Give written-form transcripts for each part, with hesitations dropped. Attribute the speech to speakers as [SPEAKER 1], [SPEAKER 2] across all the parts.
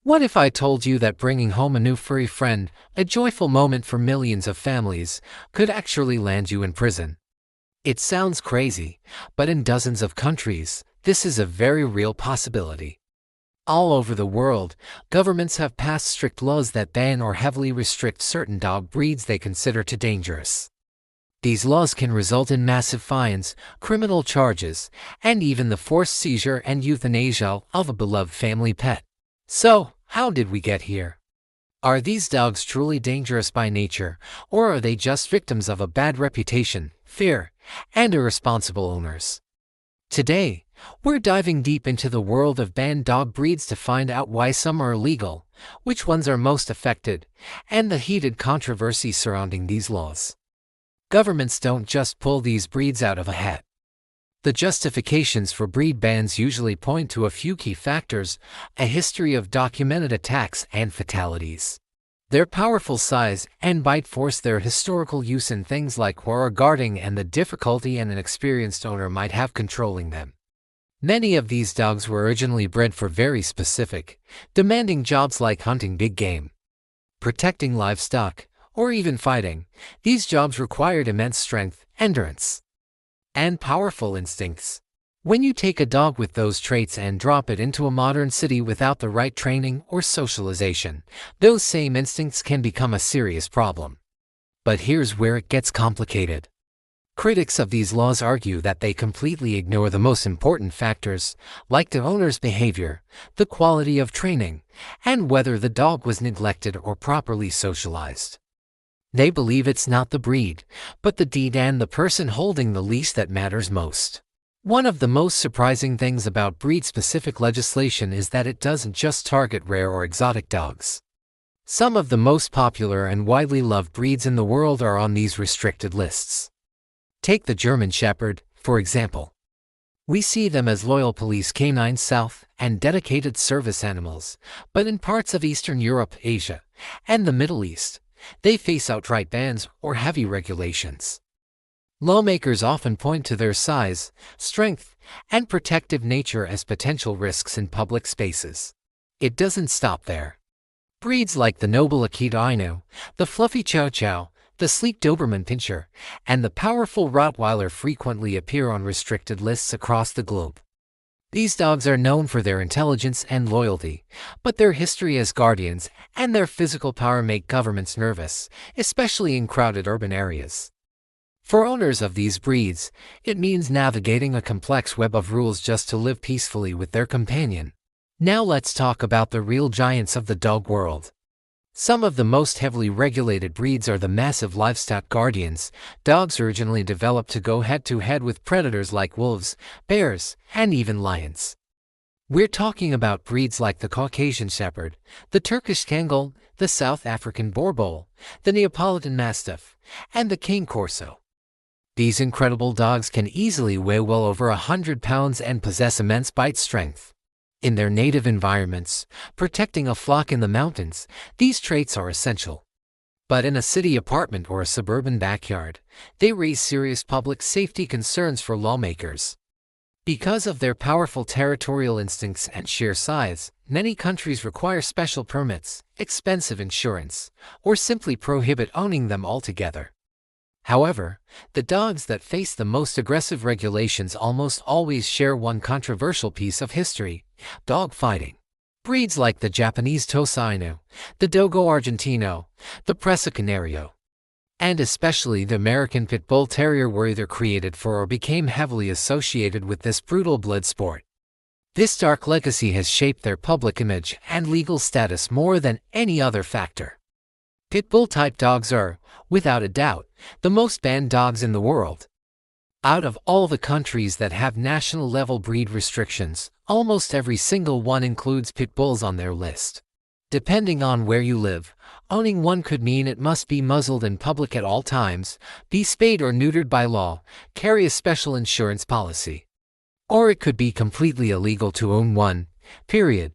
[SPEAKER 1] What if I told you that bringing home a new furry friend, a joyful moment for millions of families, could actually land you in prison? It sounds crazy, but in dozens of countries, this is a very real possibility. All over the world, governments have passed strict laws that ban or heavily restrict certain dog breeds they consider too dangerous. These laws can result in massive fines, criminal charges, and even the forced seizure and euthanasia of a beloved family pet. So, how did we get here? Are these dogs truly dangerous by nature, or are they just victims of a bad reputation, fear, and irresponsible owners? Today, we're diving deep into the world of banned dog breeds to find out why some are illegal, which ones are most affected, and the heated controversy surrounding these laws. Governments don't just pull these breeds out of a hat. The justifications for breed bans usually point to a few key factors: a history of documented attacks and fatalities, their powerful size and bite force, their historical use in things like horror guarding, and the difficulty an inexperienced owner might have controlling them. Many of these dogs were originally bred for very specific, demanding jobs like hunting big game, protecting livestock, or even fighting. These jobs required immense strength, endurance, and powerful instincts. When you take a dog with those traits and drop it into a modern city without the right training or socialization, those same instincts can become a serious problem. But here's where it gets complicated. Critics of these laws argue that they completely ignore the most important factors, like the owner's behavior, the quality of training, and whether the dog was neglected or properly socialized. They believe it's not the breed, but the deed and the person holding the leash that matters most. One of the most surprising things about breed-specific legislation is that it doesn't just target rare or exotic dogs. Some of the most popular and widely loved breeds in the world are on these restricted lists. Take the German Shepherd, for example. We see them as loyal police canines south and dedicated service animals, but in parts of Eastern Europe, Asia, and the Middle East, they face outright bans or heavy regulations. Lawmakers often point to their size, strength, and protective nature as potential risks in public spaces. It doesn't stop there. Breeds like the noble Akita Inu, the fluffy Chow Chow, the sleek Doberman Pinscher, and the powerful Rottweiler frequently appear on restricted lists across the globe. These dogs are known for their intelligence and loyalty, but their history as guardians and their physical power make governments nervous, especially in crowded urban areas. For owners of these breeds, it means navigating a complex web of rules just to live peacefully with their companion. Now let's talk about the real giants of the dog world. Some of the most heavily regulated breeds are the massive livestock guardians, dogs originally developed to go head-to-head with predators like wolves, bears, and even lions. We're talking about breeds like the Caucasian Shepherd, the Turkish Kangol, the South African Boerboel, the Neapolitan Mastiff, and the King Corso. These incredible dogs can easily weigh well over 100 pounds and possess immense bite strength. In their native environments, protecting a flock in the mountains, these traits are essential. But in a city apartment or a suburban backyard, they raise serious public safety concerns for lawmakers. Because of their powerful territorial instincts and sheer size, many countries require special permits, expensive insurance, or simply prohibit owning them altogether. However, the dogs that face the most aggressive regulations almost always share one controversial piece of history: dog fighting. Breeds like the Japanese Tosa Inu, the Dogo Argentino, the Presa Canario, and especially the American Pit Bull Terrier were either created for or became heavily associated with this brutal blood sport. This dark legacy has shaped their public image and legal status more than any other factor. Pit Bull-type dogs are, without a doubt, the most banned dogs in the world. Out of all the countries that have national-level breed restrictions, almost every single one includes pit bulls on their list. Depending on where you live, owning one could mean it must be muzzled in public at all times, be spayed or neutered by law, carry a special insurance policy. Or it could be completely illegal to own one, period.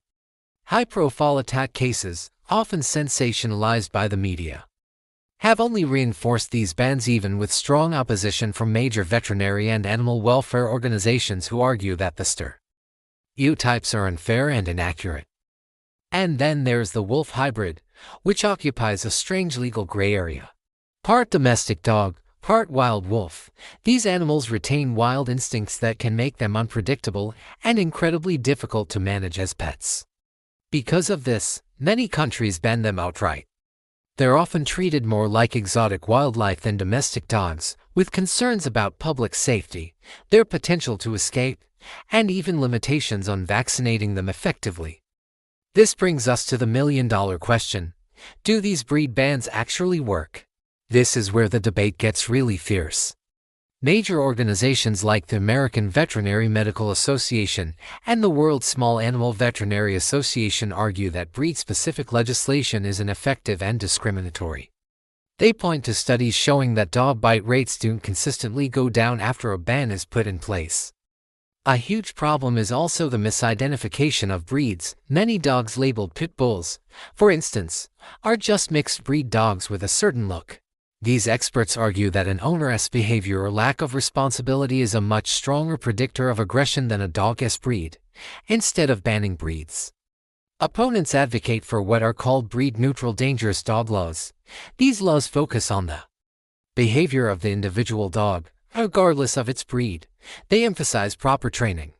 [SPEAKER 1] High-profile attack cases, often sensationalized by the media, have only reinforced these bans, even with strong opposition from major veterinary and animal welfare organizations who argue that the stereotypes are unfair and inaccurate. And then there's the wolf hybrid, which occupies a strange legal gray area. Part domestic dog, part wild wolf, these animals retain wild instincts that can make them unpredictable and incredibly difficult to manage as pets. Because of this, many countries ban them outright. They're often treated more like exotic wildlife than domestic dogs, with concerns about public safety, their potential to escape, and even limitations on vaccinating them effectively. This brings us to the million-dollar question: do these breed bans actually work? This is where the debate gets really fierce. Major organizations like the American Veterinary Medical Association and the World Small Animal Veterinary Association argue that breed-specific legislation is ineffective and discriminatory. They point to studies showing that dog bite rates don't consistently go down after a ban is put in place. A huge problem is also the misidentification of breeds. Many dogs labeled pit bulls, for instance, are just mixed breed dogs with a certain look. These experts argue that an owner's behavior or lack of responsibility is a much stronger predictor of aggression than a dog's breed, instead of banning breeds. Opponents advocate for what are called breed-neutral dangerous dog laws. These laws focus on the behavior of the individual dog, regardless of its breed. They emphasize proper training,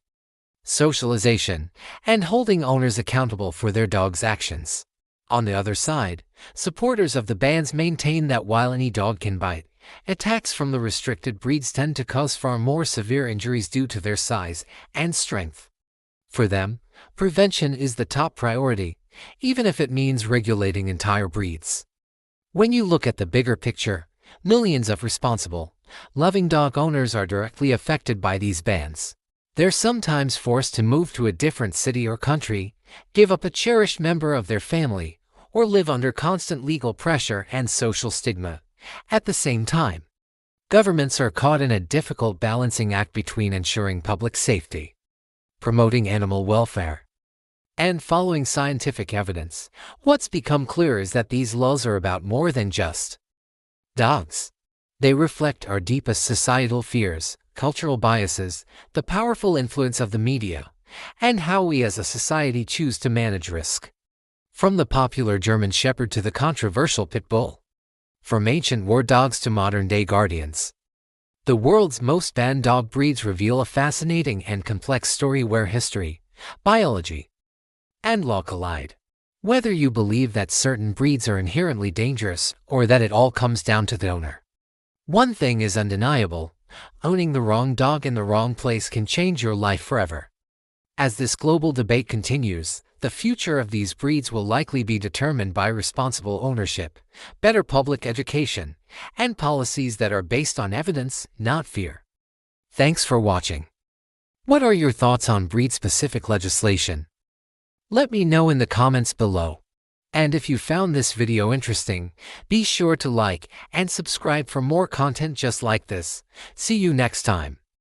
[SPEAKER 1] socialization, and holding owners accountable for their dog's actions. On the other side, supporters of the bans maintain that while any dog can bite, attacks from the restricted breeds tend to cause far more severe injuries due to their size and strength. For them, prevention is the top priority, even if it means regulating entire breeds. When you look at the bigger picture, millions of responsible, loving dog owners are directly affected by these bans. They're sometimes forced to move to a different city or country, give up a cherished member of their family, or live under constant legal pressure and social stigma. At the same time, governments are caught in a difficult balancing act between ensuring public safety, promoting animal welfare, and following scientific evidence. What's become clear is that these laws are about more than just dogs. They reflect our deepest societal fears, cultural biases, the powerful influence of the media, and how we as a society choose to manage risk. From the popular German Shepherd to the controversial pit bull, from ancient war dogs to modern-day guardians, the world's most banned dog breeds reveal a fascinating and complex story where history, biology, and law collide. Whether you believe that certain breeds are inherently dangerous or that it all comes down to the owner, one thing is undeniable: owning the wrong dog in the wrong place can change your life forever. As this global debate continues, the future of these breeds will likely be determined by responsible ownership, better public education, and policies that are based on evidence, not fear. Thanks for watching. What are your thoughts on breed-specific legislation? Let me know in the comments below. And if you found this video interesting, be sure to like and subscribe for more content just like this. See you next time.